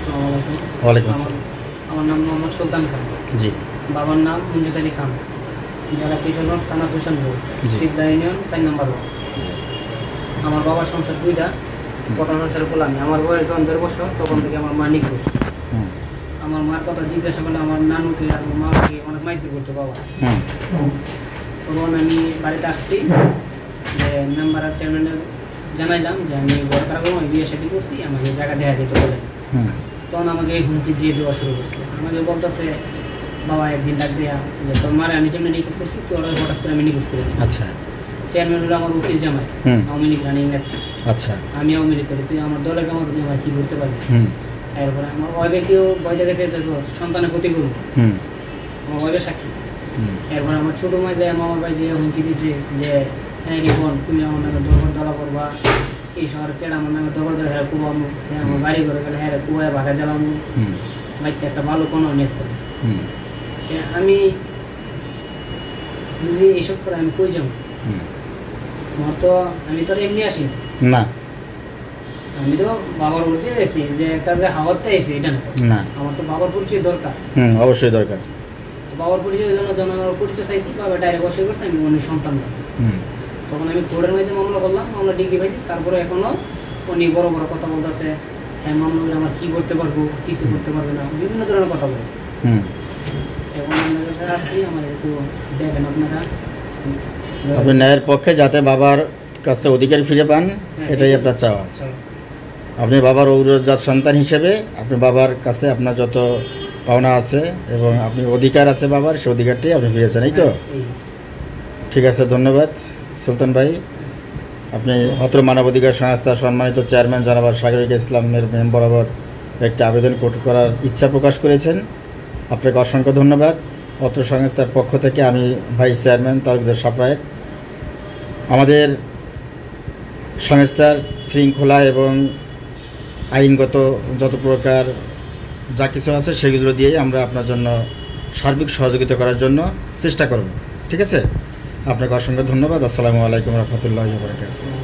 আসসালামু আলাইকুম। ওয়ালাইকুম আসসালাম। আমার নাম মোহাম্মদ সুলতান খান। জি। বাবার নাম মঞ্জুর আলী খান, জেলা কিশোরগঞ্জ, থানা কুশনপুর, শীতলা ইউনিয়ন, 4 নম্বর ওয়ার্ড। আমার বাবার সংসার 2টা, 15 বছরের পোলা আমি। আমার বয়স যখন 1.5 বছর, তখন থেকে আমার মা নিখোঁজ। আমার মার কথা জিজ্ঞাসা করলে আমার নানুকে আর মাকে অনেক মাইতি করতো বাবা। তখন আমি বাড়িতে আসছি, যে মেম্বার আর চেয়ারম্যানের জানাইলাম যে আমি ঘর কারাবো, আমি বিয়ে শাদী করছি, আমাকে জায়গা দেখা দিতে বলেন। তখন আমাকে হুমকি দিয়ে দেওয়া শুরু করছে। আমাকে বলতেছে, বাবা একদিন ডাক দেয়া যে তোর মারে আমি যেমনি নিখোঁজ করছি, তোর হঠাৎ করে আমি নিখোঁজ করেছি। আচ্ছা। চেয়ারম্যান হলো আমার উকিল জামাই, আওয়ামী লীগ রানিং নেতা। আচ্ছা। আমি আওয়ামী লীগ করি, তুই আমার দলের কামত তুই আমার কি করতে পারবি? এরপরে আমার ওয়াইফেকেও বয়দা গেছে, সন্তানের ক্ষতি করবো, আমার ওয়াইফের সাক্ষী। এরপরে আমার ছোটো মাই যায় আমার ভাই যে হুমকি দিচ্ছে যে হ্যাঁ রিপন, তুমি আমার নামে দরবার দলা করবা, এই শহর কেডা আমার নামে দরবার ধরে হ্যাঁ কুবামু, হ্যাঁ আমার বাড়ি ঘরে গেলে হ্যাঁ কুবায় ভাগা দিলামু, বাড়িতে একটা ভালো কোনো নেতা। আমি যদি এইসব করে আমি কই যাবো? আমার তো আমি তো এমনি আসি না, আমি তো বাবার উঠতে এসেছি, যে একটা যে হাওয়াতে এসেছি এটা না, আমার তো বাবার পরিচয় দরকার। অবশ্যই দরকার। বাবার পরিচয়ের জন্য আমার পরিচয় চাইছি, বাবা ডাইরেক্ট বসে করছে আমি উনি সন্তান। তখন আমি কোর্টের মধ্যে মামলা করলাম, মামলা ডিগ্রি পাইছি। তারপরে এখনো উনি বড় বড় কথা বলতেছে, হ্যাঁ মামলা আমার কি করতে পারবো, কিছু করতে পারবে না, বিভিন্ন ধরনের কথা বলে। এখন আপনার কাছে আসছি, আমার একটু দেখেন আপনারা। আপনি ন্যায়ের পক্ষে যাতে বাবার কাছ থেকে অধিকার ফিরে পান, এটাই আপনার চাওয়া। আপনি বাবার ঔরজাত সন্তান হিসেবে আপনি বাবার কাছে আপনার যত পাওনা আছে এবং আপনি অধিকার আছে বাবার, সেই অধিকারটি আপনি ফিরেছেন, এই তো? ঠিক আছে, ধন্যবাদ সুলতান ভাই। আপনি অত্র মানবাধিকার সংস্থার সম্মানিত চেয়ারম্যান জনাব সাগরিকা ইসলামের মেম বরাবর একটি আবেদন করার ইচ্ছা প্রকাশ করেছেন। আপনাকে অসংখ্য ধন্যবাদ। অত্র সংস্থার পক্ষ থেকে আমি ভাইস চেয়ারম্যান তালুকদার সাফায়েত আমাদের সংস্থার শৃঙ্খলা এবং আইনগত যত প্রকার যা কিছু আছে সেগুলো দিয়েই আমরা আপনার জন্য সার্বিক সহযোগিতা করার জন্য চেষ্টা করব। ঠিক আছে, আপনাকে অসংখ্য ধন্যবাদ। আসসালামু আলাইকুম রহমতুল্লাহি ওয়া বারাকাতুহু।